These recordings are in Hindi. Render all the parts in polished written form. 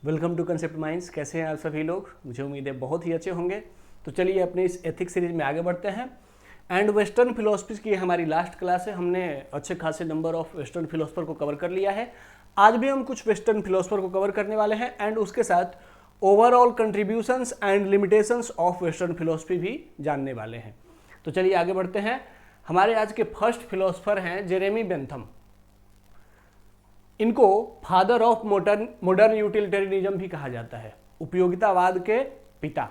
Welcome to concept minds. कैसे हैं आप सभी लोग? मुझे उम्मीद है बहुत ही अच्छे होंगे। तो चलिए अपने इस एथिक्स सीरीज में आगे बढ़ते हैं। एंड वेस्टर्न फिलोसफीज की हमारी लास्ट क्लास है। हमने अच्छे खासे नंबर ऑफ वेस्टर्न फिलोसफर को कवर कर लिया है। आज भी हम कुछ वेस्टर्न फिलोसफर को कवर करने वाले हैं एंड उसके साथ overall contributions and limitations of western philosophy भी जानने वाले हैं। तो चलिए आगे बढ़ते हैं। हमारे आज के फर्स्ट फिलोसफर हैं जेरेमी बेंथम। इनको फादर ऑफ मॉडर्न यूटिलिटेरियनिज्म भी कहा जाता है, उपयोगितावाद के पिता।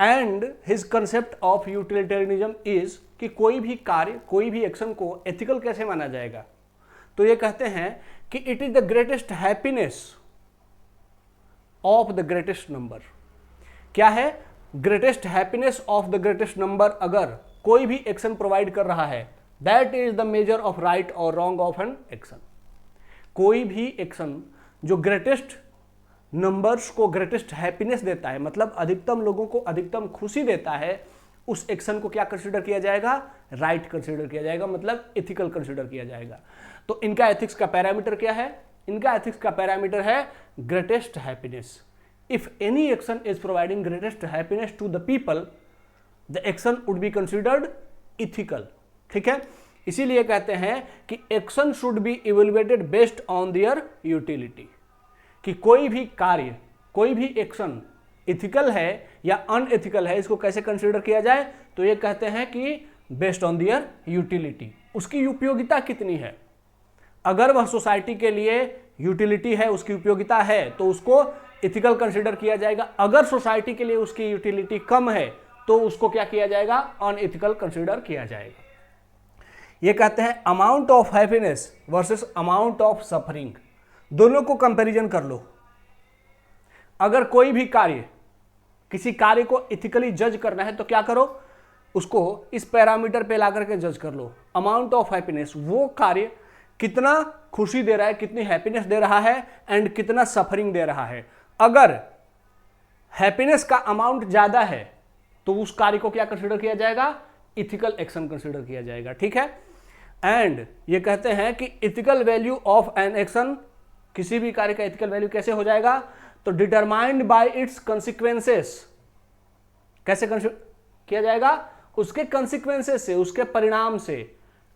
And his concept of utilitarianism is कि कोई भी कार्य, कोई भी एक्शन को एथिकल कैसे माना जाएगा। तो ये कहते हैं कि it is the greatest happiness of the greatest number. क्या है? Greatest happiness of the greatest number. अगर कोई भी एक्शन प्रोवाइड कर रहा है, that is the measure of right और रॉन्ग ऑफ एन एक्शन। कोई भी एक्शन जो ग्रेटेस्ट नंबर्स को ग्रेटेस्ट हैप्पीनेस देता है, मतलब अधिकतम लोगों को अधिकतम खुशी देता है, उस एक्शन को क्या कंसीडर किया जाएगा? राइट कंसीडर किया जाएगा, मतलब एथिकल कंसीडर किया जाएगा। तो इनका एथिक्स का पैरामीटर क्या है? इनका एथिक्स का पैरामीटर है greatest happiness. If any action is providing greatest happiness to the people, the action would be considered ethical. ठीक है, इसीलिए कहते हैं कि action should be evaluated based on their utility. कि कोई भी कार्य, कोई भी एक्शन इथिकल है या अनएथिकल है, इसको कैसे कंसीडर किया जाए? तो ये कहते हैं कि बेस्ड ऑन देयर यूटिलिटी, उसकी उपयोगिता कितनी है। अगर वह सोसाइटी के लिए यूटिलिटी है, उसकी उपयोगिता है, तो उसको इथिकल कंसीडर किया जाएगा। अगर सोसाइटी के लिए उसकी यूटिलिटी कम है तो उसको क्या किया जाएगा? अनएथिकल कंसीडर किया जाएगा। ये कहते हैं amount of happiness versus amount of suffering, दोनों को कंपैरिजन कर लो। अगर कोई भी कार्य, किसी कार्य को इथिकली जज करना है तो क्या करो? उसको इस पैरामीटर पे ला करके जज कर लो। अमाउंट ऑफ हैप्पीनेस, वो कार्य कितना खुशी दे रहा है, कितनी हैप्पीनेस दे रहा है एंड कितना सफरिंग दे रहा है। अगर हैप्पीनेस का अमाउंट ज्यादा है तो उस कार्य को क्या कंसीडर किया जाएगा? इथिकल एक्शन कंसीडर किया जाएगा। ठीक है, एंड ये कहते हैं कि ethical value of an action, किसी भी कार्य का इथिकल वैल्यू कैसे हो जाएगा? तो डिटरमाइंड बाय इट्स कंसिक्वेंसेस। कैसे किया जाएगा? उसके कंसिक्वेंसेस से, उसके परिणाम से,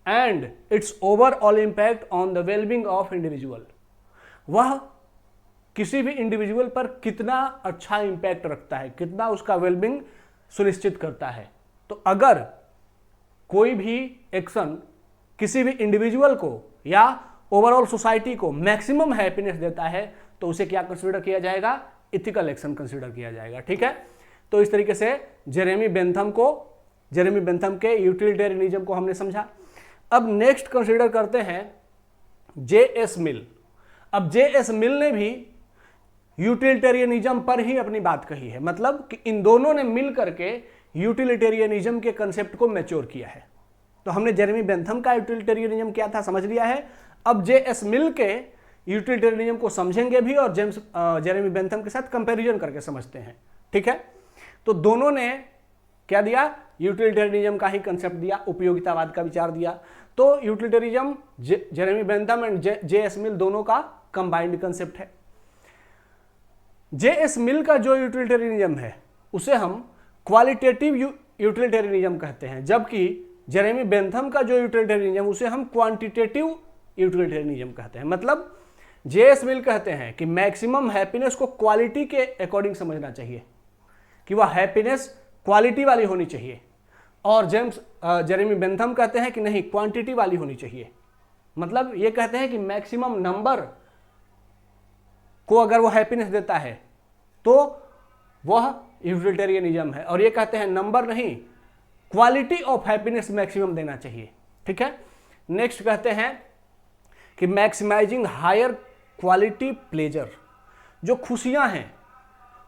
and it's overall impact on the wellbeing of individual. वह किसी भी इंडिविजुअल पर कितना अच्छा इंपैक्ट रखता है, कितना उसका वेलबींग सुनिश्चित करता है। तो अगर कोई भी एक्शन किसी भी इंडिविजुअल को या ओवरऑल सोसाइटी को मैक्सिमम हैप्पीनेस देता है तो उसे क्या कंसीडर किया जाएगा? इथिकल एक्शन कंसीडर किया जाएगा। ठीक है, तो इस तरीके से जेरेमी बेंथम के यूटिलिटेरियनिज्म को हमने समझा। अब नेक्स्ट कंसीडर करते हैं जे.एस. मिल। अब जे.एस. मिल ने भी यूटिलिटेरियनिज्म पर ही अपनी बात कही है, मतलब कि इन दोनों ने मिल करके यूटिलिटेरियनिज्म के कंसेप्ट को मैच्योर किया है। तो हमने जेरेमी बेंथम का यूटिलिटेरियनिज्म क्या था समझ लिया है। अब जे.एस. मिल के यूटिलिटेरियनिज्म को समझेंगे भी और जेरेमी बेंथम के साथ कंपैरिजन करके समझते हैं। ठीक है, तो दोनों ने क्या दिया? यूटिलिटेरियनिज्म का ही कंसेप्ट दिया, उपयोगितावाद का विचार दिया। तो utilitarianism Jeremy Bentham and J S. Mill दोनों का कंबाइंड कंसेप्ट है। जे.एस. मिल का जो यूटिलिटेरियनिज्म है उसे हम क्वालिटेटिव यूटिलिटेरियनिज्म कहते हैं, जबकि जेरेमी बेंथम का जो यूटिलिटेरियनिज्म उसे हम क्वांटिटेटिव यूटिलिटेरियनिज्म कहते हैं। मतलब जे.एस. मिल कहते हैं कि मैक्सिमम हैप्पीनेस को क्वालिटी के अकॉर्डिंग समझना चाहिए, कि वह हैप्पीनेस क्वालिटी वाली होनी चाहिए, और जेरेमी बेंथम कहते हैं कि नहीं, क्वांटिटी वाली होनी चाहिए। मतलब ये कहते हैं कि मैक्सिमम नंबर को अगर वो हैप्पीनेस देता है तो वह यूटिलिटेरियनिज्म है, और ये कहते हैं नंबर नहीं, क्वालिटी ऑफ हैप्पीनेस मैक्सिमम देना चाहिए। ठीक है, नेक्स्ट कहते हैं कि मैक्सिमाइजिंग हायर क्वालिटी प्लेजर, जो खुशियां हैं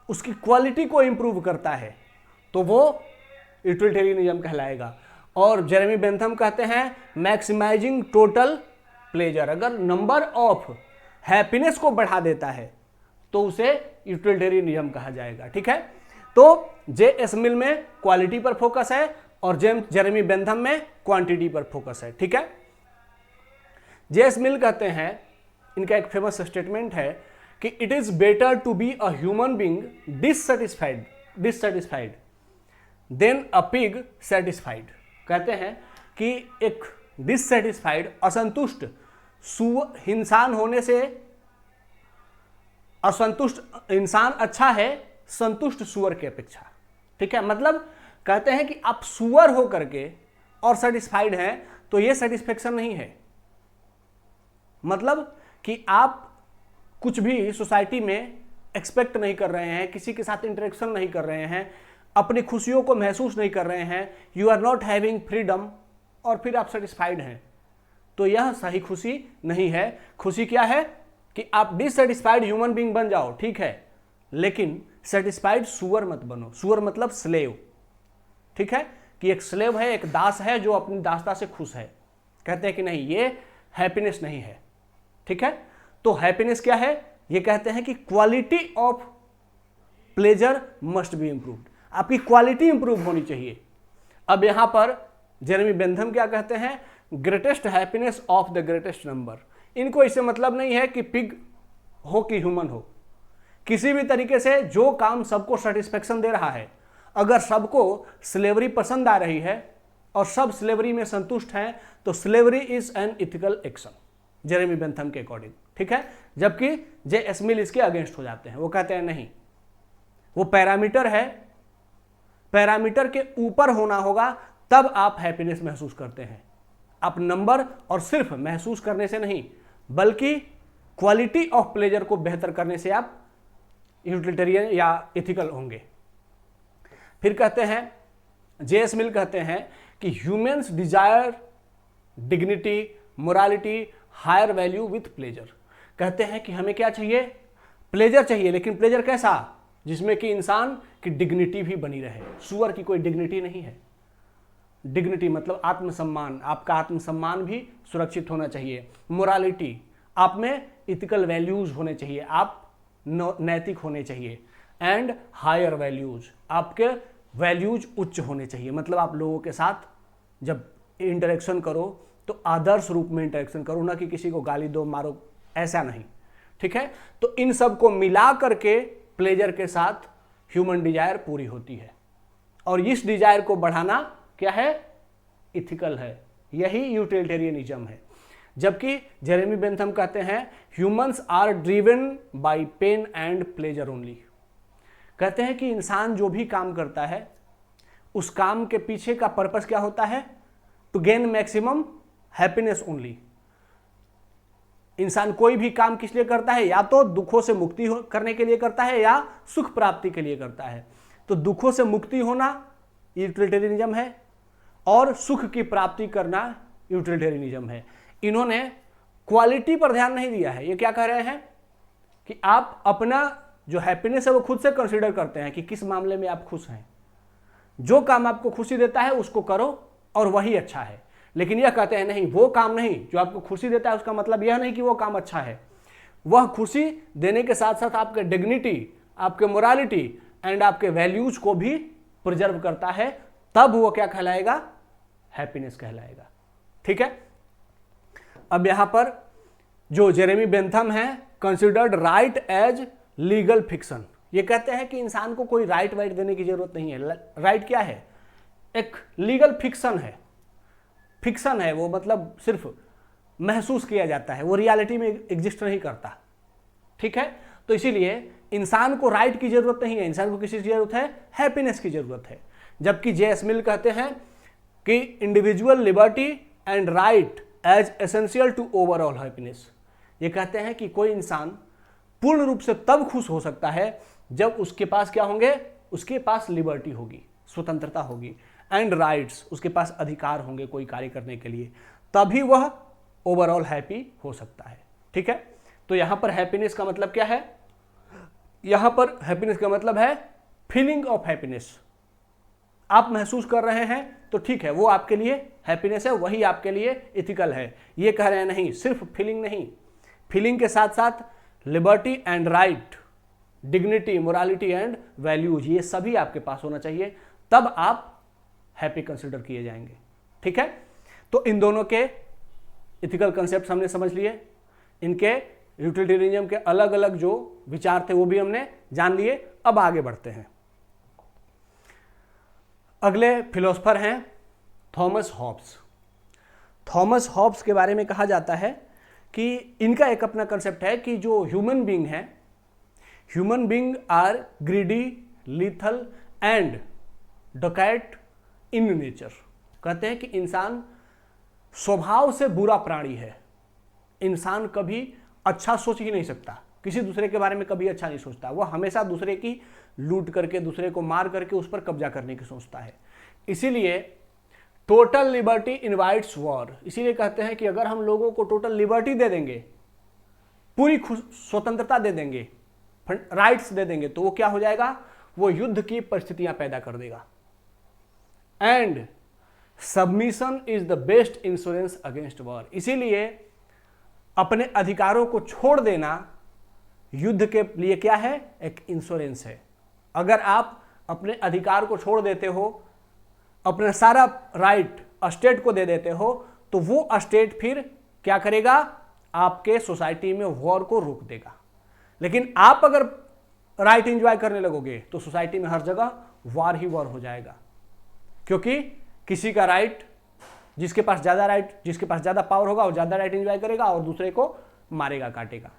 उसकी क्वालिटी को इंप्रूव करता है तो वो यूटिलिटेरियनिज्म कहलाएगा। और जेरेमी बेंथम कहते हैं मैक्सिमाइजिंग टोटल प्लेजर, अगर नंबर ऑफ हैप्पीनेस को बढ़ा देता है तो उसे यूटिलिटेरियनिज्म कहा जाएगा। ठीक है, तो जे.एस. मिल में क्वालिटी पर फोकस है और जेरेमी बेंथम में क्वांटिटी पर फोकस है। ठीक है, जे.एस. मिल कहते हैं, इनका एक फेमस स्टेटमेंट है कि it is better to be a human being dissatisfied than a pig satisfied. कहते हैं कि एक डिससेटिस्फाइड असंतुष्ट इंसान होने से असंतुष्ट इंसान अच्छा है संतुष्ट सुअर की अपेक्षा। ठीक है, मतलब कहते हैं कि आप सुअर हो करके और सेटिस्फाइड हैं तो यह सेटिस्फेक्शन नहीं है। मतलब कि आप कुछ भी सोसाइटी में एक्सपेक्ट नहीं कर रहे हैं, किसी के साथ इंटरेक्शन नहीं कर रहे हैं, अपनी खुशियों को महसूस नहीं कर रहे हैं, you are not having freedom, और फिर आप सेटिस्फाइड हैं, तो यह सही खुशी नहीं है। खुशी क्या है कि आप डिससेटिस्फाइड ह्यूमन बीइंग बन जाओ, ठीक है, लेकिन सेटिस्फाइड सुअर मत बनो। सुअर मतलब स्लेव। ठीक है, कि एक स्लेव है, एक दास है जो अपनी दासता से खुश है। कहते हैं कि नहीं, ये हैप्पीनेस नहीं है। ठीक है, तो हैप्पीनेस क्या है? ये कहते हैं कि quality of pleasure must be improved. आपकी क्वालिटी इंप्रूव होनी चाहिए। अब यहां पर जेरेमी बेंथम क्या कहते हैं? Greatest happiness of the greatest number. इनको इससे मतलब नहीं है कि पिग हो कि ह्यूमन हो, किसी भी तरीके से जो काम सबको सेटिस्फेक्शन दे रहा है, अगर सबको स्लेवरी पसंद आ रही है और सब स्लेवरी में संतुष्ट हैं तो slavery is an ethical action, Jeremy Bentham के अकॉर्डिंग। ठीक है, जबकि जे एस मिल इसके अगेंस्ट हो जाते हैं। वो कहते हैं नहीं, वो पैरामीटर है, पैरामीटर के ऊपर होना होगा तब आप हैप्पीनेस महसूस करते हैं। आप नंबर और सिर्फ महसूस करने से नहीं, बल्कि क्वालिटी ऑफ प्लेजर को बेहतर करने से आप यूटिलिटेरियन या इथिकल होंगे। फिर कहते हैं, जे एस मिल कहते हैं कि humans desire dignity, morality, higher value with pleasure. कहते हैं कि हमें क्या चाहिए? प्लेजर चाहिए, लेकिन प्लेजर कैसा? जिसमें कि इंसान की डिग्निटी भी बनी रहे। सुअर की कोई डिग्निटी नहीं है। डिग्निटी मतलब आत्मसम्मान, आपका आत्मसम्मान भी सुरक्षित होना चाहिए। मोरालिटी, आप में इथिकल वैल्यूज होने चाहिए, आप नैतिक होने चाहिए। एंड हायर वैल्यूज, आपके वैल्यूज उच्च होने चाहिए। मतलब आप लोगों के साथ जब इंटरेक्शन करो तो आदर्श रूप में इंटरेक्शन करो, ना कि किसी को गाली दो मारो, ऐसा नहीं। ठीक है, तो इन सब को मिला करके प्लेजर के साथ ह्यूमन डिजायर पूरी होती है, और इस डिजायर को बढ़ाना क्या है? इथिकल है। यही यूटिलिटेरियनिज्म है। जबकि जेरेमी बेंथम कहते हैं humans are driven by pain and pleasure only. कहते हैं कि इंसान जो भी काम करता है उस काम के पीछे का पर्पस क्या होता है? To gain maximum happiness only. इंसान कोई भी काम किस लिए करता है? या तो दुखों से मुक्ति करने के लिए करता है या सुख प्राप्ति के लिए करता है। तो दुखों से मुक्ति होना यूटिलिटेरियनिज्म है और सुख की प्राप्ति करना यूटिलिटेरियनिज्म है। इन्होंने क्वालिटी पर ध्यान नहीं दिया है। ये क्या कह रहे हैं कि आप अपना जो हैप्पीनेस है वो खुद से कंसीडर करते हैं कि किस मामले में आप खुश हैं। जो काम आपको खुशी देता है उसको करो और वही अच्छा है। लेकिन यह कहते हैं नहीं, वो काम नहीं जो आपको खुशी देता है उसका मतलब यह नहीं कि वो काम अच्छा है। वह खुशी देने के साथ साथ आपके डिग्निटी, आपके मोरालिटी एंड आपके वैल्यूज को भी प्रिजर्व करता है, तब वो क्या कहलाएगा? हैप्पीनेस कहलाएगा। ठीक है, अब यहां पर जो जेरेमी बेंथम है considered right as legal fiction. ये कहते हैं कि इंसान को कोई राइट वाइट देने की जरूरत नहीं है। राइट क्या है? एक लीगल फिक्शन है। फिक्शन है वो, मतलब सिर्फ महसूस किया जाता है, वो रियलिटी में एग्जिस्ट नहीं करता। ठीक है, तो इसीलिए इंसान को राइट की जरूरत नहीं है, इंसान को किसी की जरूरत है? हैप्पीनेस की जरूरत है। जबकि जे एस मिल कहते हैं कि individual liberty and right as essential to overall happiness. ये कहते हैं कि कोई इंसान पूर्ण रूप से तब खुश हो सकता है जब उसके पास क्या होंगे? उसके पास लिबर्टी होगी, स्वतंत्रता होगी, एंड राइट्स, उसके पास अधिकार होंगे कोई कार्य करने के लिए, तभी वह ओवरऑल हैप्पी हो सकता है। ठीक है, तो यहां पर हैप्पीनेस का मतलब क्या है? यहां पर हैप्पीनेस का मतलब है फीलिंग ऑफ हैप्पीनेस। आप महसूस कर रहे हैं तो ठीक है, वो आपके लिए हैप्पीनेस है, वही आपके लिए इथिकल है। ये कह रहे हैं नहीं, सिर्फ फीलिंग नहीं, फीलिंग के साथ साथ liberty and right, dignity, morality and values, ये सभी आपके पास होना चाहिए, तब आप हैप्पी कंसिडर किए जाएंगे। ठीक है, तो इन दोनों के इथिकल कंसेप्ट हमने समझ लिए, इनके यूटिलिटेरियनिज्म के अलग अलग जो विचार थे वो भी हमने जान लिए। अब आगे बढ़ते हैं। अगले फिलोसफर हैं थॉमस हॉब्स। थॉमस हॉब्स के बारे में कहा जाता है कि इनका एक अपना कंसेप्ट है कि जो ह्यूमन बीइंग है, human being are greedy, lethal and dacoit in nature. कहते हैं कि इंसान स्वभाव से बुरा प्राणी है। इंसान कभी अच्छा सोच ही नहीं सकता, किसी दूसरे के बारे में कभी अच्छा नहीं सोचता। वह हमेशा दूसरे की लूट करके, दूसरे को मार करके उस पर कब्जा करने की सोचता है। इसीलिए टोटल लिबर्टी इनवाइट्स वॉर। इसीलिए कहते हैं कि अगर हम लोगों को टोटल लिबर्टी दे देंगे, पूरी स्वतंत्रता दे देंगे, राइट्स दे देंगे, तो वो क्या हो जाएगा, वो युद्ध की परिस्थितियां पैदा कर देगा। And submission is the best insurance against war. इसीलिए अपने अधिकारों को छोड़ देना युद्ध के लिए क्या है, एक इंश्योरेंस है। अगर आप अपने अधिकार को छोड़ देते हो, अपना सारा राइट स्टेट को दे देते हो, तो वो स्टेट फिर क्या करेगा, आपके सोसाइटी में वॉर को रोक देगा। लेकिन आप अगर राइट एंजॉय करने लगोगे तो सोसाइटी में हर जगह वॉर ही वॉर हो जाएगा, क्योंकि किसी का राइट, जिसके पास ज्यादा राइट, जिसके पास ज्यादा पावर होगा वो ज्यादा राइट एंजॉय करेगा और दूसरे को मारेगा, काटेगा।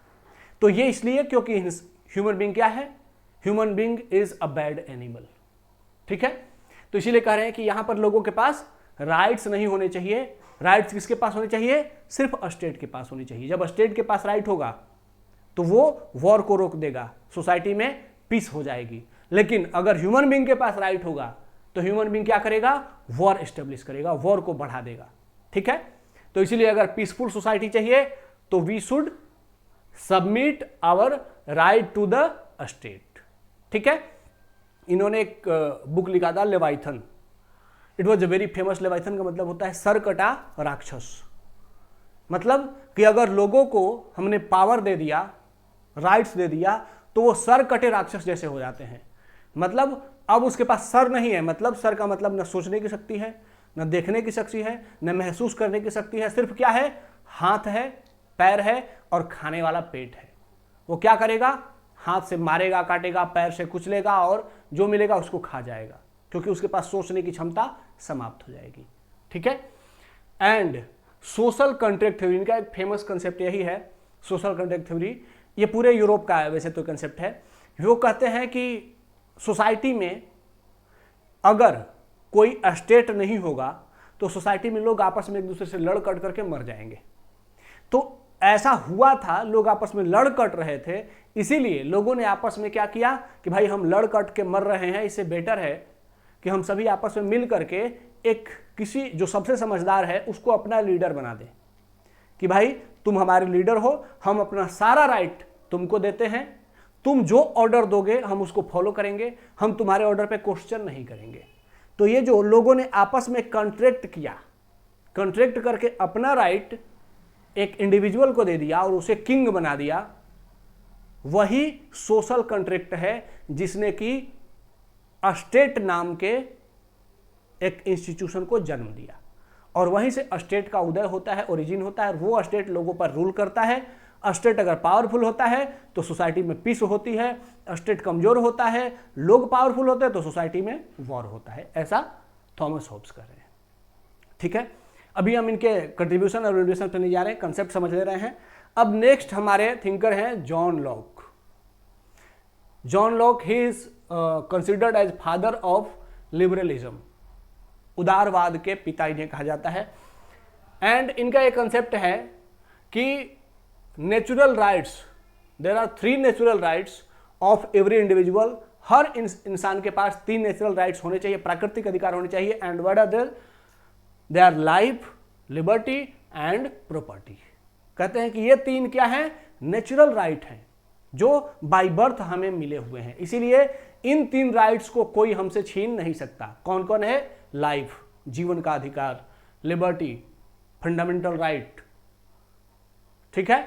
तो ये इसलिए क्योंकि ह्यूमन बीइंग क्या है, human being is a bad animal. ठीक है, तो इसीलिए कह रहे हैं कि यहां पर लोगों के पास राइट्स नहीं होने चाहिए। राइट्स किसके पास होने चाहिए, सिर्फ स्टेट के पास होनी चाहिए। जब स्टेट के पास राइट होगा तो वो वॉर को रोक देगा, सोसाइटी में पीस हो जाएगी। लेकिन अगर ह्यूमन बीइंग के पास राइट होगा तो ह्यूमन बीइंग क्या करेगा, वॉर एस्टेब्लिश करेगा, वॉर को बढ़ा देगा। ठीक है, तो इसीलिए अगर पीसफुल सोसाइटी चाहिए तो we should submit our right to the state. ठीक है, इन्होंने एक बुक लिखा था Leviathan. It was a very famous. Leviathan का मतलब होता है सर कटा राक्षस। मतलब कि अगर लोगों को हमने पावर दे दिया, राइट्स दे दिया, तो वो सर कटे राक्षस जैसे हो जाते हैं। मतलब अब उसके पास सर नहीं है, मतलब सर का मतलब न सोचने की शक्ति है, न देखने की शक्ति है, न महसूस करने की शक्ति है। सिर्फ क्या है, हाथ है, पैर है और खाने वाला पेट है। वो क्या करेगा, हाथ से मारेगा, काटेगा, पैर से कुचलेगा और जो मिलेगा उसको खा जाएगा, क्योंकि उसके पास सोचने की क्षमता समाप्त हो जाएगी। ठीक है, एंड सोशल कॉन्ट्रैक्ट थ्योरी, इनका एक फेमस कंसेप्ट यही है, सोशल कॉन्ट्रैक्ट थ्योरी। ये पूरे यूरोप का है वैसे तो कंसेप्ट है। वो कहते हैं कि सोसाइटी में अगर कोई स्टेट नहीं होगा तो सोसाइटी में लोग आपस में एक दूसरे से लड़ कट करके मर जाएंगे। तो ऐसा हुआ था, लोग आपस में लड़ कट रहे थे, इसीलिए लोगों ने आपस में क्या किया कि भाई हम लड़ कट के मर रहे हैं, इससे बेटर है कि हम सभी आपस में मिल करके एक किसी जो सबसे समझदार है उसको अपना लीडर बना दें, कि भाई तुम हमारे लीडर हो, हम अपना सारा राइट तुमको देते हैं, तुम जो ऑर्डर दोगे हम उसको फॉलो करेंगे, हम तुम्हारे ऑर्डर पे क्वेश्चन नहीं करेंगे। तो ये जो लोगों ने आपस में कॉन्ट्रैक्ट किया, कॉन्ट्रैक्ट करके अपना राइट एक इंडिविजुअल को दे दिया और उसे किंग बना दिया, वही सोशल कॉन्ट्रैक्ट है जिसने कि स्टेट नाम के एक इंस्टीट्यूशन को जन्म दिया। और वहीं से स्टेट का उदय होता है, ओरिजिन होता है, और वो स्टेट लोगों पर रूल करता है। स्टेट अगर पावरफुल होता है तो सोसाइटी में पीस होती है, स्टेट कमजोर होता है, लोग पावरफुल होते हैं तो सोसाइटी में वॉर होता है। ऐसा थॉमस हॉब्स कर रहे हैं। ठीक है, अभी हम इनके कंट्रीब्यूशन और रिलेशन पर नहीं जा रहे हैं, कंसेप्ट समझ ले रहे हैं। अब नेक्स्ट हमारे थिंकर हैं John Locke. John Locke he is considered as father of liberalism. उदारवाद के पिता इन्हें कहा जाता है। एंड इनका एक कंसेप्ट है कि natural rights, there are 3 natural rights of every individual. हर इंसान के पास 3 नेचुरल राइट्स होने चाहिए, प्राकृतिक अधिकार होने चाहिए। And what are their, they are life, liberty and property. कहते हैं कि ये 3 क्या है, नेचुरल राइट हैं जो बाय बर्थ हमें मिले हुए हैं। इसीलिए इन 3 राइट्स को कोई हमसे छीन नहीं सकता। कौन कौन है, लाइफ, जीवन का अधिकार, लिबर्टी, फंडामेंटल राइट, ठीक है,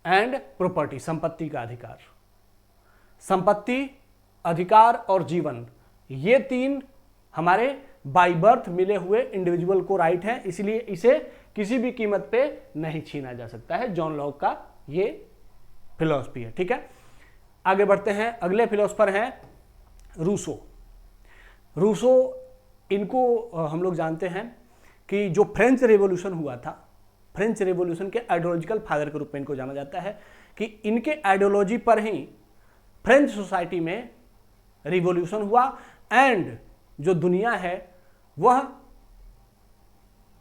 एंड प्रॉपर्टी, संपत्ति का अधिकार। संपत्ति, अधिकार और जीवन, ये 3 हमारे बाय बर्थ मिले हुए इंडिविजुअल को राइट है, इसलिए इसे किसी भी कीमत पे नहीं छीना जा सकता है। जॉन लॉक का ये फिलॉसफी है। ठीक है, आगे बढ़ते हैं। अगले फिलोसफर हैं रूसो। रूसो, इनको हम लोग जानते हैं कि जो फ्रेंच रेवोल्यूशन हुआ था, फ्रेंच रेवोल्यूशन के आइडियोलॉजिकल फादर के रूप में इनको जाना जाता है कि इनके आइडियोलॉजी पर ही फ्रेंच सोसाइटी में रिवॉल्यूशन हुआ एंड जो दुनिया है वह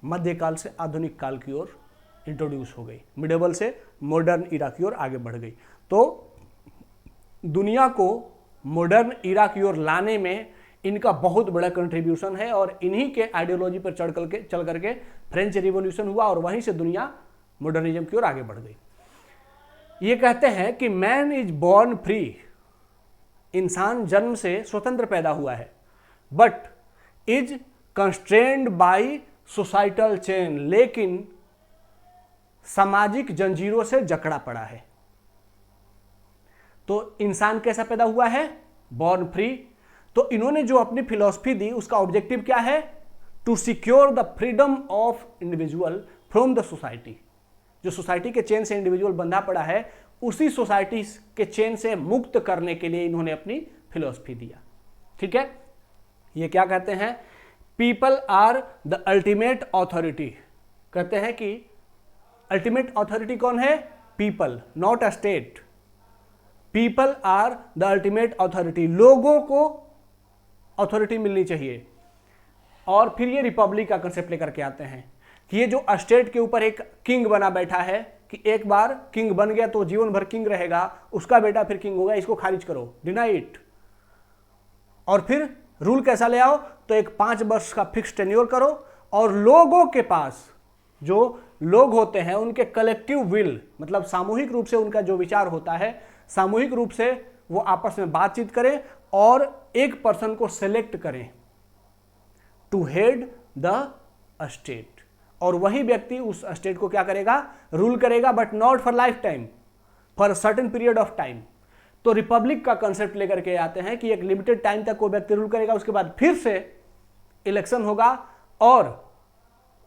मध्यकाल से आधुनिक काल की ओर इंट्रोड्यूस हो गई, मिडेवल से मॉडर्न इरा की ओर आगे बढ़ गई। तो दुनिया को मॉडर्न इरा की ओर लाने में इनका बहुत बड़ा कंट्रीब्यूशन है और इन्हीं के आइडियोलॉजी पर चल करके फ्रेंच रिवॉल्यूशन हुआ और वहीं से दुनिया मॉडर्निज्म की ओर आगे बढ़ गई। ये कहते हैं कि मैन इज बॉर्न फ्री, इंसान जन्म से स्वतंत्र पैदा हुआ है, but is constrained by societal chain, लेकिन सामाजिक जंजीरों से जकड़ा पड़ा है। तो इंसान कैसा पैदा हुआ है? Born free. तो इन्होंने जो अपनी फिलॉसफी दी उसका ऑब्जेक्टिव क्या है? To secure the freedom of individual from the society. जो सोसाइटी के चेन से इंडिविजुअल बंधा पड़ा है, उसी सोसाइटी के चेन से मुक्त करने के लिए इन्होंने अपनी फिलॉसफी दिया। ठीक है, ये क्या कहते हैं? People are the ultimate authority. कहते हैं कि अल्टीमेट ऑथोरिटी कौन है? People, not a state. People are the ultimate authority, लोगों को अथॉरिटी मिलनी चाहिए। और फिर ये रिपब्लिक का कंसेप्ट लेकर के आते हैं कि ये जो स्टेट के ऊपर एक किंग बना बैठा है कि एक बार किंग बन गया तो जीवन भर किंग रहेगा, उसका बेटा फिर किंग होगा, इसको खारिज करो, डिनाई इट। और फिर रूल कैसा ले आओ? तो एक 5 वर्ष का फिक्स टेन्योर करो और लोगों के पास, जो लोग होते हैं उनके कलेक्टिव विल, मतलब सामूहिक रूप से उनका जो विचार होता है, सामूहिक रूप से वो आपस में बातचीत करें और एक पर्सन को सेलेक्ट करें टू हेड द स्टेट, और वही व्यक्ति उस स्टेट को क्या करेगा? रूल करेगा, but not for life time, for a certain period of time. तो रिपब्लिक का कंसेप्ट लेकर के आते हैं कि एक लिमिटेड टाइम तक वो व्यक्ति रूल करेगा, उसके बाद फिर से इलेक्शन होगा और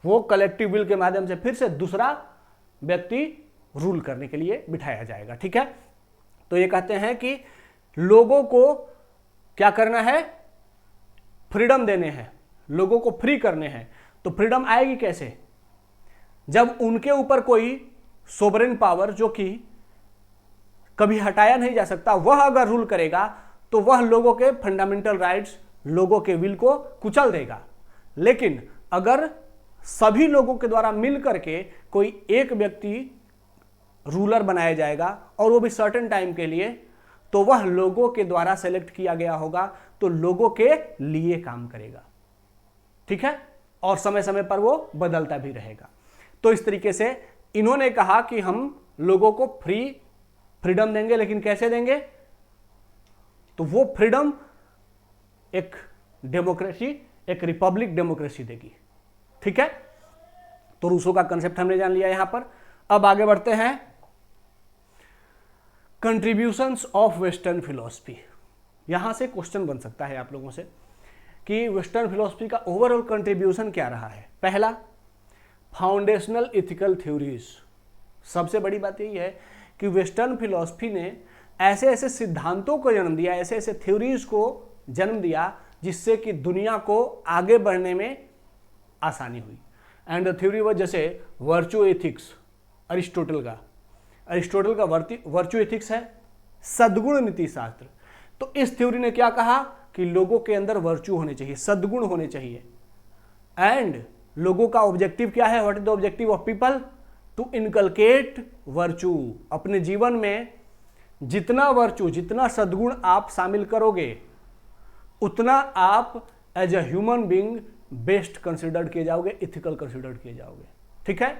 वो कलेक्टिव विल के माध्यम से फिर से दूसरा व्यक्ति रूल करने के लिए बिठाया जाएगा। ठीक है, तो ये कहते हैं कि लोगों को क्या करना है? फ्रीडम देने हैं, लोगों को फ्री करने हैं। तो फ्रीडम आएगी कैसे? जब उनके ऊपर कोई सोवरेन पावर, जो कि कभी हटाया नहीं जा सकता, वह अगर रूल करेगा तो वह लोगों के फंडामेंटल राइट्स, लोगों के विल को कुचल देगा। लेकिन अगर सभी लोगों के द्वारा मिल करके कोई एक व्यक्ति रूलर बनाया जाएगा और वो भी सर्टेन टाइम के लिए, तो वह लोगों के द्वारा सेलेक्ट किया गया होगा, तो लोगों के लिए काम करेगा। ठीक है, और समय समय पर वो बदलता भी रहेगा। तो इस तरीके से इन्होंने कहा कि हम लोगों को फ्रीडम देंगे, लेकिन कैसे देंगे? तो वो फ्रीडम एक डेमोक्रेसी, एक रिपब्लिक डेमोक्रेसी देगी। ठीक है, तो रूसो का कंसेप्ट हमने जान लिया यहां पर। अब आगे बढ़ते हैं, कंट्रीब्यूशंस ऑफ वेस्टर्न फिलॉसफी। यहां से क्वेश्चन बन सकता है आप लोगों से कि वेस्टर्न फिलॉसफी का ओवरऑल कंट्रीब्यूशन क्या रहा है। पहला, फाउंडेशनल इथिकल थ्योरीज। सबसे बड़ी बात यही है कि वेस्टर्न फिलॉसफी ने ऐसे ऐसे सिद्धांतों को जन्म दिया, ऐसे ऐसे थ्योरीज को जन्म दिया, जिससे कि दुनिया को आगे बढ़ने में आसानी हुई। एंड द थ्योरी वाज, जैसे वर्चू एथिक्स, अरिस्टोटल का वर्चू एथिक्स है, सद्गुण नीति शास्त्र। तो इस थ्योरी ने क्या कहा कि लोगों के अंदर वर्चू होने चाहिए, सद्गुण होने चाहिए। एंड लोगों का ऑब्जेक्टिव क्या है? What is the objective of people? To inculcate virtue. अपने जीवन में जितना वर्चू, जितना सद्गुण आप शामिल करोगे, उतना आप as a human being best considered किए जाओगे, इथिकल कंसिडर्ड किए जाओगे। ठीक है,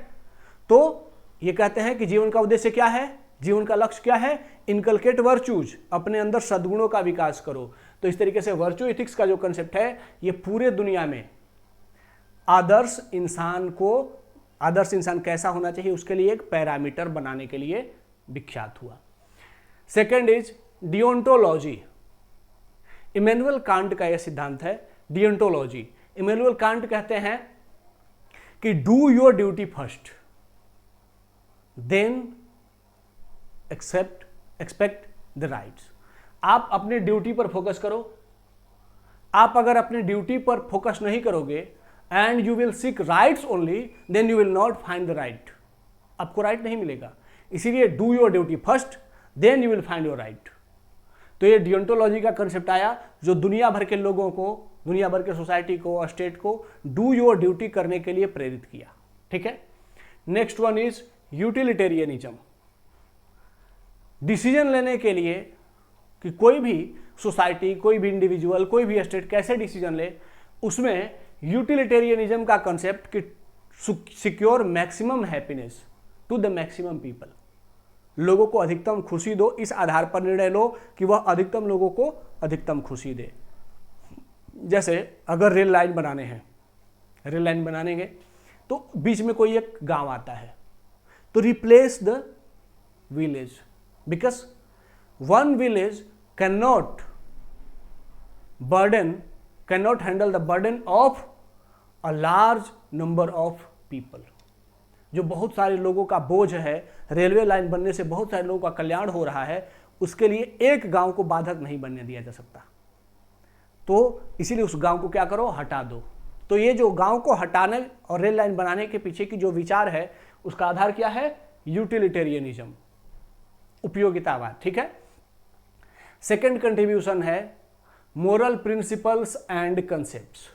तो ये कहते हैं कि जीवन का उद्देश्य क्या है, जीवन का लक्ष्य क्या है? इनकलकेट वर्चूज, अपने अंदर सद्गुणों का विकास करो। तो इस तरीके से वर्चू एथिक्स का जो कंसेप्ट है, ये पूरे दुनिया में आदर्श इंसान कैसा होना चाहिए, उसके लिए एक पैरामीटर बनाने के लिए विख्यात हुआ। Second is deontology. Immanuel Kant का यह सिद्धांत है, डियोंटोलॉजी। इमैनुअल कांट कहते हैं कि do your duty first, then accept expect the rights. आप अपने ड्यूटी पर फोकस करो। आप अगर अपनी ड्यूटी पर फोकस नहीं करोगे and you will seek rights only, then you will not find the right. आपको राइट नहीं मिलेगा। इसीलिए do your duty first, then you will find your right. तो ये डियोंटोलॉजी का कंसेप्ट आया जो दुनिया भर के लोगों को, दुनिया भर के सोसाइटी को, स्टेट को डू योर ड्यूटी करने के लिए प्रेरित किया। ठीक है। Next one is utilitarianism. Decision लेने के लिए कि कोई भी सोसाइटी, कोई भी इंडिविजुअल, कोई भी स्टेट कैसे डिसीजन ले, उसमें यूटिलिटेरियनिज्म का कंसेप्ट कि secure maximum happiness to the maximum people. लोगों को अधिकतम खुशी दो, इस आधार पर निर्णय लो कि वह अधिकतम लोगों को अधिकतम खुशी दे। जैसे अगर रेल लाइन बनाने हैं, रेल लाइन बनानेंगे तो बीच में कोई एक गांव आता है, तो replace the village, because one village can not handle the burden of a large number of people. जो बहुत सारे लोगों का बोझ है, रेलवे लाइन बनने से बहुत सारे लोगों का कल्याण हो रहा है, उसके लिए एक गांव को बाधक नहीं बनने दिया जा सकता। तो इसीलिए उस गांव को क्या करो, हटा दो। तो ये जो गांव को हटाने और रेल लाइन बनाने के पीछे की जो विचार है, उसका आधार क्या है, यूटिलिटेरियनिज्म, उपयोगितावाद। ठीक है। सेकेंड कंट्रीब्यूशन है moral principles and concepts.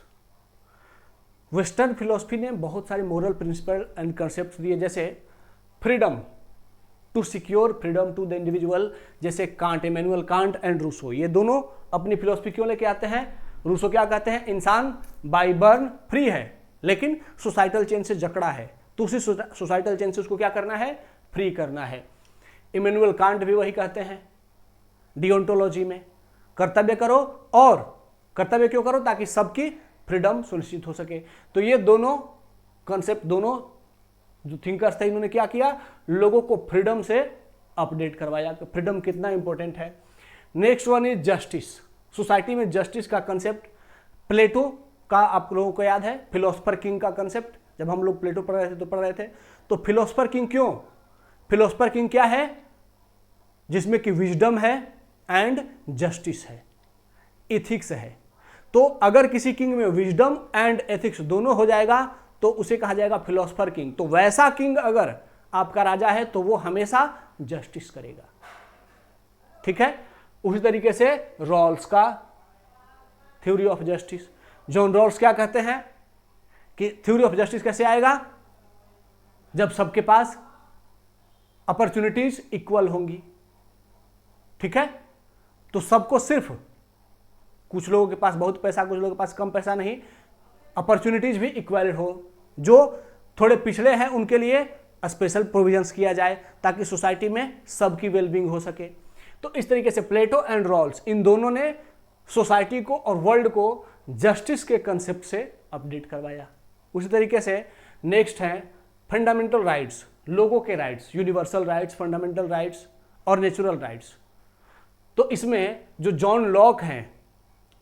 Western philosophy ने बहुत सारे मोरल प्रिंसिपल एंड कंसेप्ट दिए, जैसे freedom, to secure freedom to the individual, जैसे Kant, Immanuel Kant and Rousseau, ये दोनों अपनी फिलोसफी क्यों लेके आते हैं। रूसो क्या कहते हैं, इंसान बाय बर्न फ्री है, लेकिन सोसाइटल चेन से जकड़ा है, तो उसी सोसाइटल चेन से उसको क्या करना है, फ्री करना है। इमैनुअल कांट भी वही कहते हैं डियोंटोलॉजी में, कर्तव्य करो, और कर्तव्य क्यों करो, ताकि सबकी फ्रीडम सुनिश्चित हो सके। तो ये दोनों कॉन्सेप्ट, दोनों जो थिंकर्स थे, इन्होंने क्या किया, लोगों को फ्रीडम से अपडेट करवाया कि फ्रीडम कितना इंपॉर्टेंट है। Next one is justice. Society में जस्टिस का कंसेप्ट प्लेटो का आप लोगों को याद है, फिलोसफर किंग का कंसेप्ट, जब हम लोग प्लेटो पढ़ रहे थे तो फिलोसफर किंग क्यों, फिलोसफर किंग क्या है, जिसमें कि विजडम है एंड जस्टिस है, एथिक्स है। तो अगर किसी किंग में विजडम एंड एथिक्स दोनों हो जाएगा तो उसे कहा जाएगा फिलोसफर किंग। तो वैसा किंग अगर आपका राजा है तो वो हमेशा जस्टिस करेगा। ठीक है। उसी तरीके से रॉल्स का theory of justice, John Rawls क्या कहते हैं कि थ्योरी ऑफ जस्टिस कैसे आएगा, जब सबके पास अपॉर्चुनिटीज इक्वल होंगी। ठीक है। तो सबको, सिर्फ कुछ लोगों के पास बहुत पैसा, कुछ लोगों के पास कम पैसा नहीं, अपॉर्चुनिटीज भी इक्वल हो। जो थोड़े पिछड़े हैं उनके लिए स्पेशल प्रोविजंस किया जाए ताकि सोसाइटी में सबकी वेलबींग हो सके। तो इस तरीके से प्लेटो एंड रॉल्स, इन दोनों ने सोसाइटी को और वर्ल्ड को जस्टिस के कंसेप्ट से अपडेट करवाया। उसी तरीके से नेक्स्ट है फंडामेंटल राइट्स, लोगों के rights, universal rights, fundamental rights और नेचुरल राइट्स। तो इसमें जो जॉन लॉक हैं,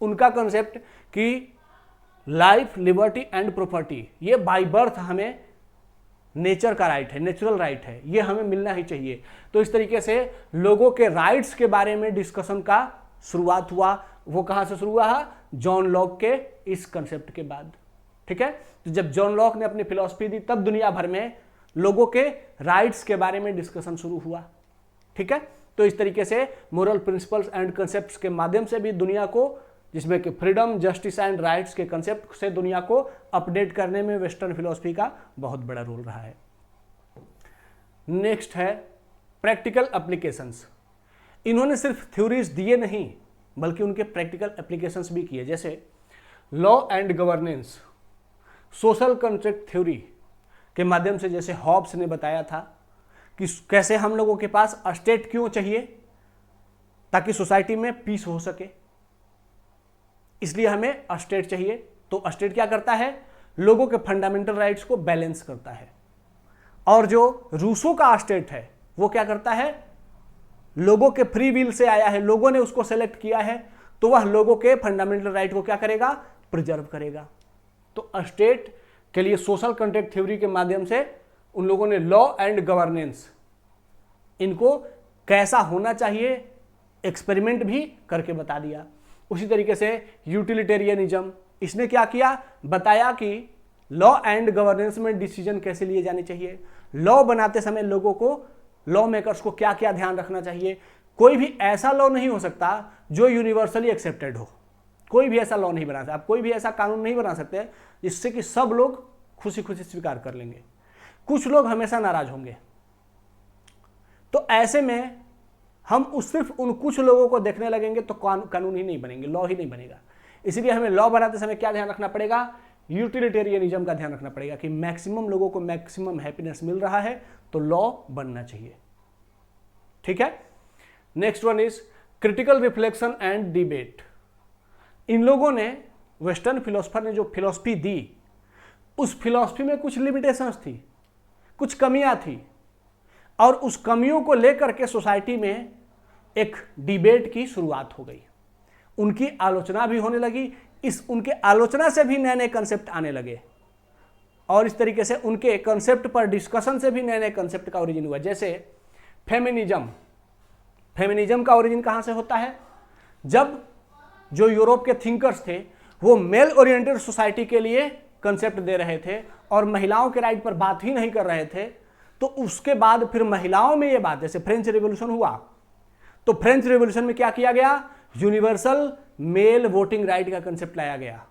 उनका कंसेप्ट कि लाइफ, लिबर्टी एंड प्रॉपर्टी, ये बाय बर्थ हमें नेचर का राइट है, नेचुरल राइट है, ये हमें मिलना ही चाहिए। तो इस तरीके से लोगों के राइट्स के बारे में डिस्कशन का शुरुआत हुआ। वो कहाँ से शुरू हुआ, जॉन लॉक के इस कंसेप्ट के बाद। ठीक है। तो जब जॉन लॉक ने अपनी फिलॉसफी दी, तब दुनिया भर में लोगों के राइट्स के बारे में डिस्कशन शुरू हुआ। ठीक है। तो इस तरीके से मोरल प्रिंसिपल्स एंड कंसेप्ट्स के माध्यम से भी दुनिया को, जिसमें कि फ्रीडम, जस्टिस एंड राइट्स के कंसेप्ट से दुनिया को अपडेट करने में वेस्टर्न फिलॉसफी का बहुत बड़ा रोल रहा है। नेक्स्ट है प्रैक्टिकल एप्लीकेशंस। इन्होंने सिर्फ थ्योरीज दिए नहीं, बल्कि उनके प्रैक्टिकल एप्लीकेशंस भी किए, जैसे law and governance, social contract theory के माध्यम से, जैसे हॉब्स ने बताया था कि कैसे हम लोगों के पास स्टेट क्यों चाहिए, ताकि सोसाइटी में पीस हो सके, इसलिए हमें स्टेट चाहिए। तो स्टेट क्या करता है, लोगों के फंडामेंटल राइट्स को बैलेंस करता है। और जो रूसो का स्टेट है, वो क्या करता है, लोगों के फ्री विल से आया है, लोगों ने उसको सेलेक्ट किया है, तो वह लोगों के फंडामेंटल राइट को क्या करेगा, प्रिजर्व करेगा। तो स्टेट के लिए सोशल कॉन्ट्रैक्ट थ्योरी के माध्यम से उन लोगों ने लॉ एंड गवर्नेंस, इनको कैसा होना चाहिए एक्सपेरिमेंट भी करके बता दिया। उसी तरीके से यूटिलिटेरियनिज्म, इसने क्या किया, बताया कि लॉ एंड गवर्नेंस में डिसीजन कैसे लिए जाने चाहिए, लॉ बनाते समय लोगों को, लॉ मेकर्स को क्या क्या ध्यान रखना चाहिए। कोई भी ऐसा लॉ नहीं हो सकता जो यूनिवर्सली एक्सेप्टेड हो, कोई भी ऐसा लॉ नहीं बना सकते आप, कोई भी ऐसा कानून नहीं बना सकते जिससे कि सब लोग खुशी खुशी स्वीकार कर लेंगे। कुछ लोग हमेशा नाराज होंगे, तो ऐसे में हम सिर्फ उन कुछ लोगों को देखने लगेंगे तो कानून ही नहीं बनेंगे, लॉ ही नहीं बनेगा। इसलिए हमें लॉ बनाते समय क्या ध्यान रखना पड़ेगा, यूटिलिटेरियनिज्म का ध्यान रखना पड़ेगा कि मैक्सिमम लोगों को मैक्सिमम हैप्पीनेस मिल रहा है तो लॉ बनना चाहिए। ठीक है, next one is critical reflection and debate. इन लोगों ने, वेस्टर्न फिलोसफर ने जो फिलोसफी दी, उस फिलोसफी में कुछ लिमिटेशंस थी, कुछ कमियां थी, और उस कमियों को लेकर के सोसाइटी में एक डिबेट की शुरुआत हो गई। उनकी आलोचना भी होने लगी, उनके आलोचना से भी नए नए कंसेप्ट आने लगे, और इस तरीके से उनके कंसेप्ट पर डिस्कशन से भी नए नए कंसेप्ट का ओरिजिन हुआ। जैसे फेमिनिज्म, फेमिनिज्म का ओरिजिन कहाँ से होता है, जब जो यूरोप के थिंकर्स थे वो मेल ओरिएंटेड सोसाइटी के लिए कंसेप्ट दे रहे थे और महिलाओं के राइट पर बात ही नहीं कर रहे थे, तो उसके बाद फिर महिलाओं में ये बात, जैसे फ्रेंच रिवॉल्यूशन हुआ, तो फ्रेंच रिवॉल्यूशन में क्या किया गया, यूनिवर्सल मेल वोटिंग राइट का कंसेप्ट लाया गया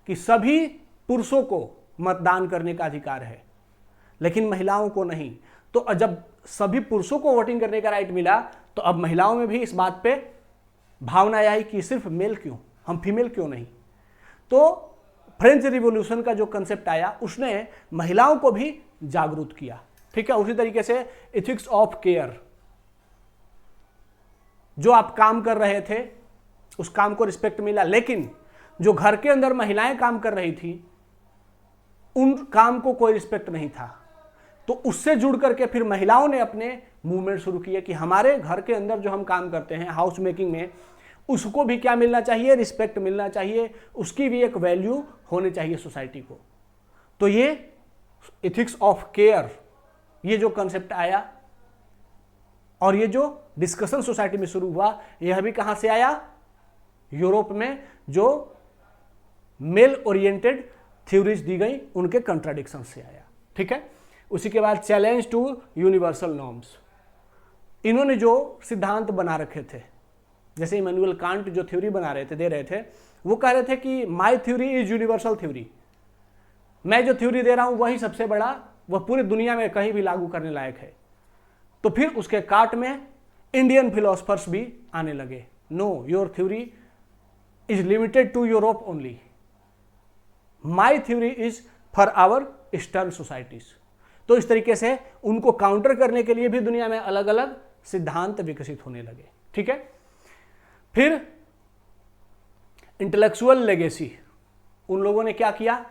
कि सभी पुरुषों को मतदान करने का अधिकार है लेकिन महिलाओं को नहीं। तो जब सभी पुरुषों को वोटिंग करने का राइट मिला तो अब महिलाओं में भी इस बात पे भावना आई कि सिर्फ मेल क्यों, हम फीमेल क्यों नहीं। तो फ्रेंच रिवॉल्यूशन का जो कंसेप्ट आया उसने महिलाओं को भी जागरूक किया। ठीक है, उसी तरीके से एथिक्स ऑफ केयर, जो आप काम कर रहे थे उस काम को रिस्पेक्ट मिला, लेकिन जो घर के अंदर महिलाएं काम कर रही थी उन काम को कोई रिस्पेक्ट नहीं था। तो उससे जुड़ करके फिर महिलाओं ने अपने मूवमेंट शुरू किए कि हमारे घर के अंदर जो हम काम करते हैं हाउस मेकिंग में, उसको भी क्या मिलना चाहिए, रिस्पेक्ट मिलना चाहिए, उसकी भी एक वैल्यू होनी चाहिए सोसाइटी को। तो ये एथिक्स ऑफ केयर, ये जो कंसेप्ट आया और ये जो डिस्कशन सोसाइटी में शुरू हुआ, यह भी कहां से आया, यूरोप में जो मेल ओरिएंटेड थ्योरीज दी गई उनके कंट्राडिक्शन से आया। ठीक है, उसी के बाद चैलेंज टू यूनिवर्सल नॉर्म्स, इन्होंने जो सिद्धांत बना रखे थे, जैसे इमैनुअल कांट जो थ्योरी बना रहे थे, दे रहे थे, वो कह रहे थे कि my theory is universal theory, मैं जो थ्योरी दे रहा हूं वही सबसे बड़ा, वह पूरी दुनिया में कहीं भी लागू करने लायक है। तो फिर उसके काट में इंडियन फिलोसफर्स भी आने लगे, no your theory is limited to Europe only, my theory is for our eastern societies. तो इस तरीके से उनको काउंटर करने के लिए भी दुनिया में अलग अलग सिद्धांत विकसित होने लगे। ठीक है, फिर इंटेलेक्चुअल लेगेसी, उन लोगों ने क्या किया,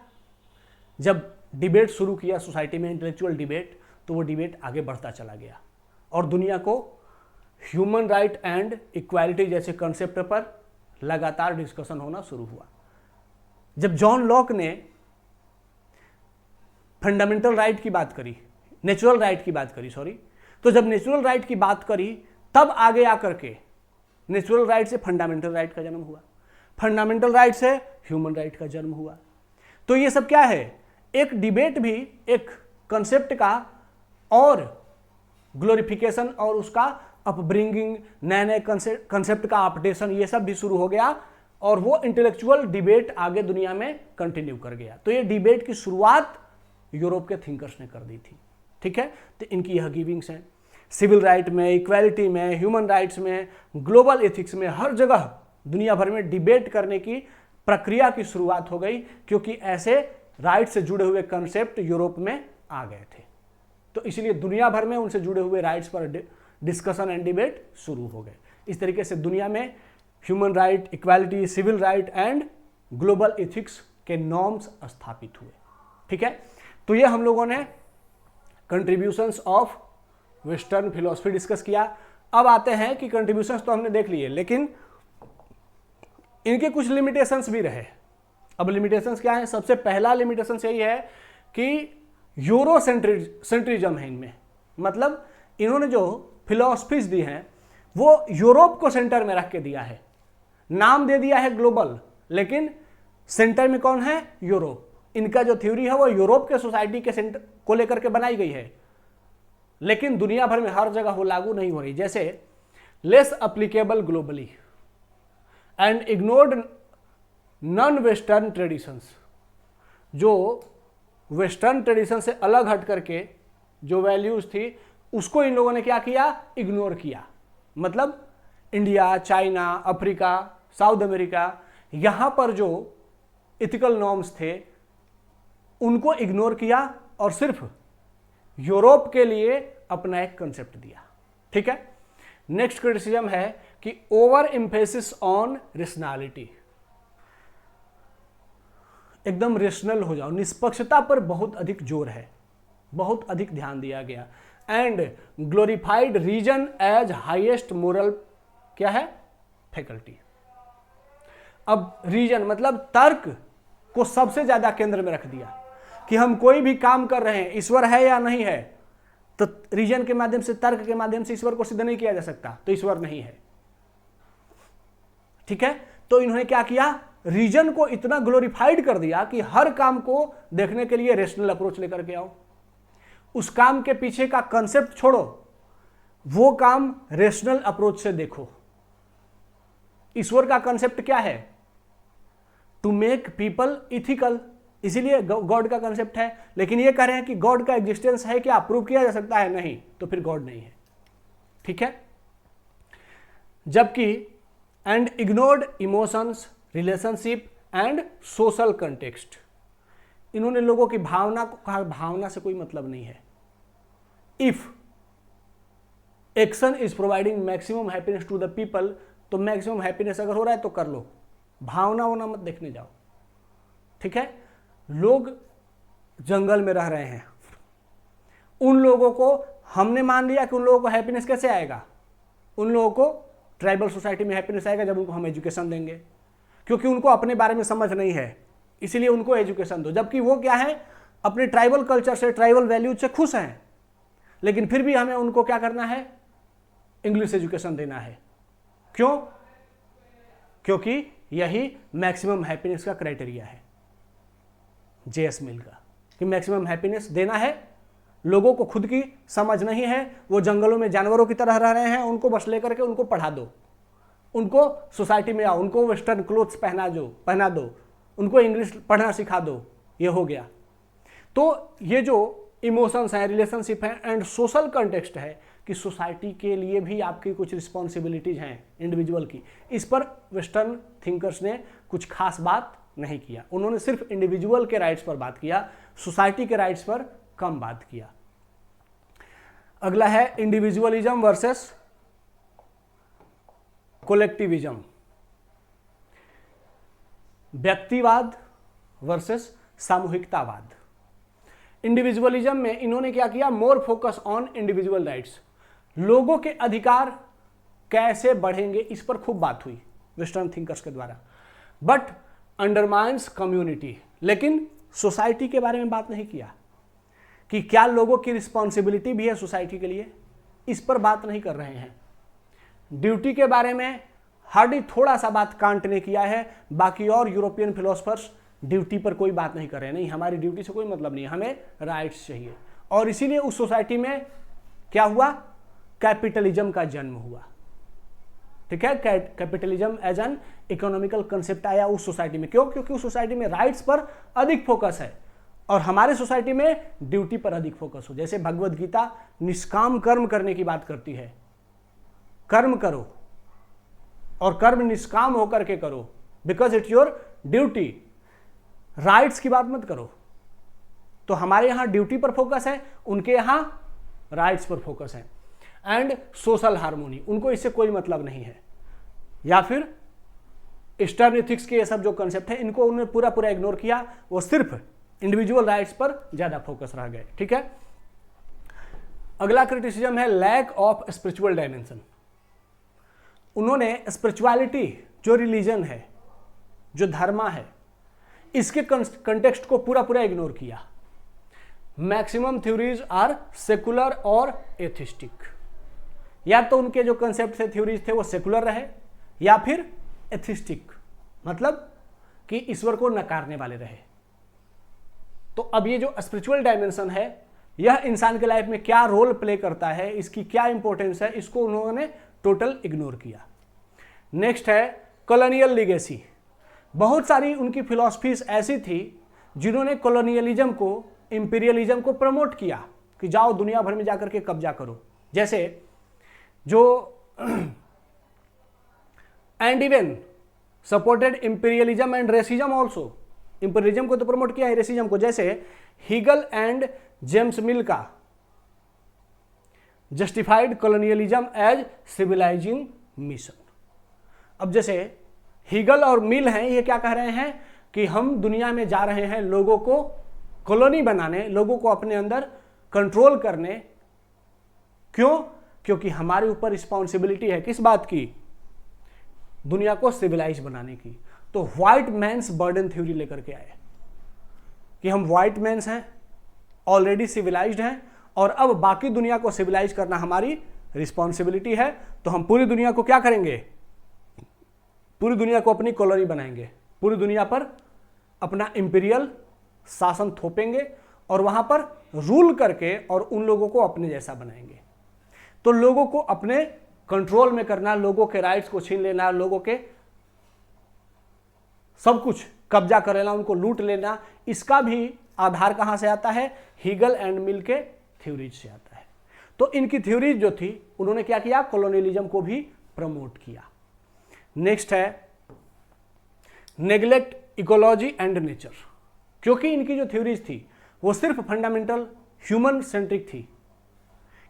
जब डिबेट शुरू किया सोसाइटी में, इंटेलेक्चुअल डिबेट, तो वो डिबेट आगे बढ़ता चला गया और दुनिया को ह्यूमन राइट एंड इक्वालिटी जैसे कंसेप्ट पर लगातार डिस्कशन होना शुरू हुआ। जब जॉन लॉक ने फंडामेंटल राइट की बात करी, नेचुरल राइट की बात करी, सॉरी, तो जब नेचुरल राइट की बात करी तब आगे आकर के नेचुरल राइट से फंडामेंटल राइट का जन्म हुआ, फंडामेंटल राइट से ह्यूमन राइट का जन्म हुआ। तो ये सब क्या है, एक डिबेट भी एक कंसेप्ट का और ग्लोरिफिकेशन और उसका अपब्रिंगिंग, नए नए कंसेप्ट का अपडेशन, ये सब भी शुरू हो गया और वो इंटेलेक्चुअल डिबेट आगे दुनिया में कंटिन्यू कर गया। तो ये डिबेट की शुरुआत यूरोप के थिंकर्स ने कर दी थी। ठीक है, तो इनकी यह गिविंग्स हैं, सिविल राइट में, इक्वालिटी में, ह्यूमन राइट्स में, ग्लोबल एथिक्स में, हर जगह दुनिया भर में डिबेट करने की प्रक्रिया की शुरुआत हो गई, क्योंकि ऐसे राइट से जुड़े हुए कंसेप्ट यूरोप में आ गए थे। तो इसलिए दुनिया भर में उनसे जुड़े हुए राइट्स पर डिस्कशन एंड डिबेट शुरू हो गए। इस तरीके से दुनिया में human right, equality, civil right and global ethics के नॉर्म्स स्थापित हुए। ठीक है, तो ये हम लोगों ने contributions of western philosophy discuss किया। अब आते हैं कि कंट्रीब्यूशंस तो हमने देख लिए, लेकिन इनके कुछ लिमिटेशंस भी रहे। अब लिमिटेशंस क्या है, सबसे पहला लिमिटेशन यही है कि यूरोसेंट्रिज्म है इनमें, मतलब इन्होंने जो फिलॉसफीज दी हैं वो यूरोप को सेंटर में रख के दिया है। नाम दे दिया है ग्लोबल, लेकिन सेंटर में कौन है? यूरोप। इनका जो थ्योरी है वो यूरोप के सोसाइटी के सेंटर को लेकर के बनाई गई है, लेकिन दुनिया भर में हर जगह वो लागू नहीं हो रही। जैसे less applicable globally and ignored non western traditions, जो वेस्टर्न ट्रेडिशन से अलग हट करके जो वैल्यूज थी उसको इन लोगों ने क्या किया? इग्नोर किया। मतलब India, China, Africa, south America, यहां पर जो इथिकल नॉर्म्स थे उनको इग्नोर किया और सिर्फ यूरोप के लिए अपना एक कंसेप्ट दिया। ठीक है। नेक्स्ट क्रिटिसिज्म है कि ओवर एम्फेसिस ऑन रेशनैलिटी, एकदम रेशनल हो जाओ, निष्पक्षता पर बहुत अधिक जोर है, बहुत अधिक ध्यान दिया गया। And glorified reason as highest moral क्या है? फैकल्टी। अब रीजन मतलब तर्क को सबसे ज्यादा केंद्र में रख दिया कि हम कोई भी काम कर रहे हैं, ईश्वर है या नहीं है, तो रीजन के माध्यम से, तर्क के माध्यम से ईश्वर को सिद्ध नहीं किया जा सकता, तो ईश्वर नहीं है। ठीक है। तो इन्होंने क्या किया? रीजन को इतना ग्लोरीफाइड कर दिया कि हर काम को देखने के लिए रेशनल अप्रोच लेकर के आओ। उस काम के पीछे का कंसेप्ट छोड़ो, वो काम रेशनल अप्रोच से देखो। ईश्वर का कंसेप्ट क्या है? टू मेक पीपल इथिकल, इसीलिए गॉड का कंसेप्ट है। लेकिन ये कह रहे हैं कि गॉड का एग्जिस्टेंस है क्या? प्रूव किया जा सकता है? नहीं, तो फिर गॉड नहीं है। ठीक है। जबकि and ignored emotions, relationship and social context, इन्होंने लोगों की भावना को कहा भावना से कोई मतलब नहीं है। If action is providing maximum happiness to the people, तो मैक्सिमम हैप्पीनेस अगर हो रहा है तो कर लो, भावना होना मत देखने जाओ। ठीक है। लोग जंगल में रह रहे हैं, उन लोगों को हमने मान लिया कि उन लोगों को हैप्पीनेस कैसे आएगा? उन लोगों को ट्राइबल सोसाइटी में हैप्पीनेस आएगा जब उनको हम एजुकेशन देंगे, क्योंकि उनको अपने बारे में समझ नहीं है, इसीलिए उनको एजुकेशन दो। जबकि वो क्या है? अपने ट्राइबल कल्चर से, ट्राइबल वैल्यूज से खुश हैं, लेकिन फिर भी हमें उनको क्या करना है? इंग्लिश एजुकेशन देना है। क्यों? क्योंकि यही मैक्सिमम हैप्पीनेस का क्राइटेरिया है जेएस मिल का, कि मैक्सिमम हैप्पीनेस देना है। लोगों को खुद की समझ नहीं है, वो जंगलों में जानवरों की तरह रह रहे हैं, उनको बस लेकर के उनको पढ़ा दो, उनको सोसाइटी में आओ, उनको वेस्टर्न क्लोथ्स पहना दो, उनको इंग्लिश पढ़ना सिखा दो, ये हो गया। तो ये जो इमोशंस हैं, रिलेशनशिप हैं एंड सोशल कंटेक्स्ट है कि सोसाइटी के लिए भी आपकी कुछ रिस्पॉन्सिबिलिटीज हैं इंडिविजुअल की, इस पर वेस्टर्न थिंकर्स ने कुछ खास बात नहीं किया। उन्होंने सिर्फ इंडिविजुअल के राइट्स पर बात किया, सोसाइटी के राइट्स पर कम बात किया। अगला है इंडिविजुअलिज्म वर्सेस कोलेक्टिविज्म, व्यक्तिवाद वर्सेस सामूहिकतावाद। इंडिविजुअलिज्म में इन्होंने क्या किया? More focus on individual rights, लोगों के अधिकार कैसे बढ़ेंगे इस पर खूब बात हुई वेस्टर्न थिंकर्स के द्वारा, बट अंडरमाइंस कम्युनिटी। लेकिन सोसाइटी के बारे में बात नहीं किया कि क्या लोगों की रिस्पॉन्सिबिलिटी भी है सोसाइटी के लिए, इस पर बात नहीं कर रहे हैं। ड्यूटी के बारे में हार्डली थोड़ा सा बात कांट ने किया है, बाकी और यूरोपियन फिलोसफर्स ड्यूटी पर कोई बात नहीं कर रहे हैं। नहीं, हमारी ड्यूटी से कोई मतलब नहीं, हमें राइट्स चाहिए। और इसीलिए उस सोसाइटी में क्या हुआ? कैपिटलिज्म का जन्म हुआ। ठीक है। Capitalism as an economical concept आया उस सोसाइटी में। क्यों? क्योंकि उस सोसाइटी में राइट्स पर अधिक फोकस है और हमारे सोसाइटी में ड्यूटी पर अधिक फोकस हो। जैसे भगवद गीता निष्काम कर्म करने की बात करती है, कर्म करो और कर्म निष्काम होकर के करो, because it's your duty. Rights की बात मत करो। तो हमारे यहां ड्यूटी पर फोकस है, उनके यहां राइट्स पर फोकस है। एंड सोशल हार्मोनी, उनको इससे कोई मतलब नहीं है। या फिर ईस्टर्न एथिक्स के ये सब जो कंसेप्ट है, इनको उन्होंने पूरा पूरा इग्नोर किया, वो सिर्फ इंडिविजुअल राइट्स पर ज्यादा फोकस रह गए। ठीक है। अगला क्रिटिसिज्म है लैक ऑफ स्पिरिचुअल डायमेंशन। उन्होंने स्पिरिचुअलिटी, जो रिलीजन है, जो धर्म है, इसके कंटेक्स्ट को पूरा पूरा इग्नोर किया। मैक्सिमम थ्योरीज आर सेकुलर और एथिस्टिक। या तो उनके जो कंसेप्ट थे, थ्योरीज थे, वो सेकुलर रहे या फिर एथिस्टिक, मतलब कि ईश्वर को नकारने वाले रहे। तो अब ये जो स्पिरिचुअल डायमेंशन है, यह इंसान के लाइफ में क्या रोल प्ले करता है, इसकी क्या इंपॉर्टेंस है, इसको उन्होंने टोटल इग्नोर किया। नेक्स्ट है कॉलोनियल लीगेसी। बहुत सारी उनकी फिलॉसफीज ऐसी थी जिन्होंने कॉलोनियलिज्म को, इंपीरियलिज्म को प्रमोट किया कि जाओ दुनिया भर में जाकर के कब्जा करो। जैसे जो and even supported imperialism and racism also, imperialism को तो प्रमोट किया है, रेसिज्म को। जैसे हीगल एंड जेम्स मिल का justified colonialism as civilizing mission. अब जैसे हीगल और मिल हैं, ये क्या कह रहे हैं कि हम दुनिया में जा रहे हैं लोगों को कॉलोनी बनाने, लोगों को अपने अंदर कंट्रोल करने। क्यों? क्योंकि हमारे ऊपर रिस्पॉन्सिबिलिटी है किस बात की? दुनिया को सिविलाइज बनाने की। तो व्हाइट मैन्स बर्डन थ्योरी लेकर के आए कि हम व्हाइट मैन्स हैं, ऑलरेडी सिविलाइज्ड हैं, और अब बाकी दुनिया को सिविलाइज करना हमारी रिस्पॉन्सिबिलिटी है। तो हम पूरी दुनिया को क्या करेंगे? पूरी दुनिया को अपनी कॉलोनी बनाएंगे, पूरी दुनिया पर अपना इंपीरियल शासन थोपेंगे और वहां पर रूल करके और उन लोगों को अपने जैसा बनाएंगे। तो लोगों को अपने कंट्रोल में करना, लोगों के राइट्स को छीन लेना, लोगों के सब कुछ कब्जा कर लेना, उनको लूट लेना, इसका भी आधार कहां से आता है? हीगल एंड मिल के थ्योरीज से आता है। तो इनकी थ्योरीज जो थी, उन्होंने क्या किया? कॉलोनियलिज्म को भी प्रमोट किया। नेक्स्ट है नेग्लेक्ट इकोलॉजी एंड नेचर। क्योंकि इनकी जो थ्योरीज थी वो सिर्फ फंडामेंटल ह्यूमन सेंट्रिक थी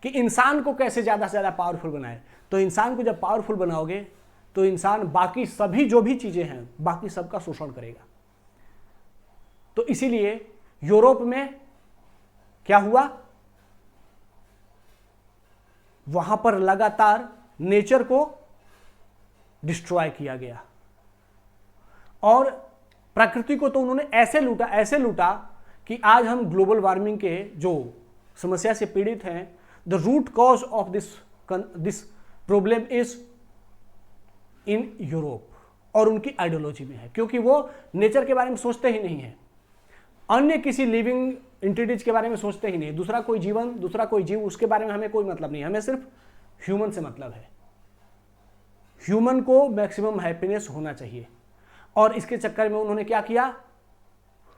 कि इंसान को कैसे ज़्यादा से ज़्यादा पावरफुल बनाए। तो इंसान को जब पावरफुल बनाओगे तो इंसान बाकी सभी जो भी चीज़ें हैं, बाकी सबका शोषण करेगा। तो इसीलिए यूरोप में क्या हुआ? वहां पर लगातार नेचर को डिस्ट्रॉय किया गया और प्रकृति को तो उन्होंने ऐसे लूटा कि आज हम ग्लोबल वार्मिंग के जो समस्या से पीड़ित हैं, the root cause of this problem is in Europe, और उनकी आइडियोलॉजी में है, क्योंकि वो नेचर के बारे में सोचते ही नहीं है, अन्य किसी लिविंग एंटिटीज के बारे में सोचते ही नहीं। दूसरा कोई जीवन, दूसरा कोई जीव, उसके बारे में हमें कोई मतलब नहीं, हमें सिर्फ ह्यूमन से मतलब है। ह्यूमन को मैक्सिमम हैप्पीनेस होना चाहिए, और इसके चक्कर में उन्होंने क्या किया?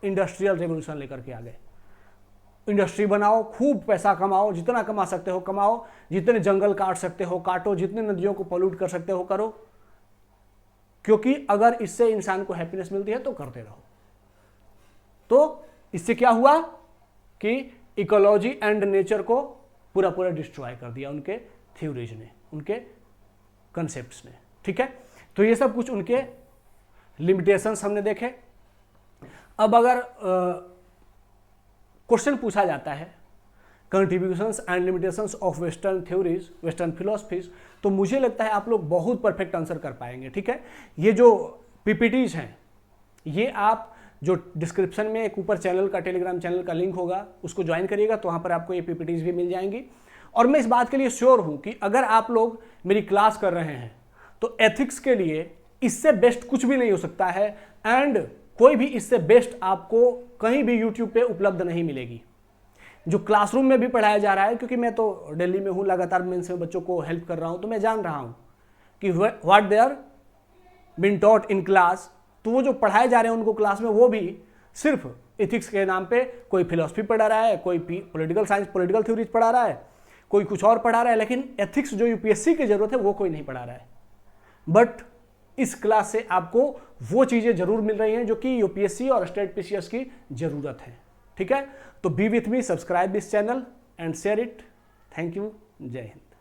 इंडस्ट्रियल रेवोल्यूशन लेकर के आ गए। इंडस्ट्री बनाओ, खूब पैसा कमाओ, जितना कमा सकते हो कमाओ, जितने जंगल काट सकते हो काटो, जितने नदियों को पॉल्यूट कर सकते हो करो, क्योंकि अगर इससे इंसान को हैप्पीनेस मिलती है तो करते रहो। तो इससे क्या हुआ कि इकोलॉजी एंड नेचर को पूरा पूरा डिस्ट्रॉय कर दिया उनके थ्योरीज ने, उनके कंसेप्ट्स ने। ठीक है, तो ये सब कुछ उनके लिमिटेशंस हमने देखे। अब अगर क्वेश्चन पूछा जाता है contributions and limitations of western theories, western philosophies, तो मुझे लगता है आप लोग बहुत परफेक्ट आंसर कर पाएंगे। ठीक है, ये जो पीपीटीज हैं, ये आप जो डिस्क्रिप्शन में एक ऊपर चैनल का, टेलीग्राम चैनल का लिंक होगा, उसको ज्वाइन करिएगा, तो वहाँ पर आपको ये पीपीटीज भी मिल जाएंगी। और मैं इस बात के लिए श्योर हूँ कि अगर आप लोग मेरी क्लास कर रहे हैं तो एथिक्स के लिए इससे बेस्ट कुछ भी नहीं हो सकता है, एंड कोई भी इससे बेस्ट आपको कहीं भी यूट्यूब पे उपलब्ध नहीं मिलेगी। जो क्लासरूम में भी पढ़ाया जा रहा है, क्योंकि मैं तो दिल्ली में हूँ, लगातार मैं इनसे बच्चों को हेल्प कर रहा हूँ, तो मैं जान रहा हूँ कि what they are been taught in class. तो वो जो पढ़ाए जा रहे हैं उनको क्लास में, वो भी सिर्फ एथिक्स के नाम पे कोई फिलॉसफी पढ़ा रहा है, कोई पॉलिटिकल साइंस, पॉलिटिकल थ्योरीज पढ़ा रहा है, कोई कुछ और पढ़ा रहा है, लेकिन एथिक्स जो यूपीएससी की जरूरत है वो कोई नहीं पढ़ा रहा है। बट इस क्लास से आपको वो चीज़ें जरूर मिल रही हैं जो कि यूपीएससी और स्टेट पीसीएस की जरूरत है। ठीक है, तो B with me, subscribe this channel and share it. Thank you, जय हिंद।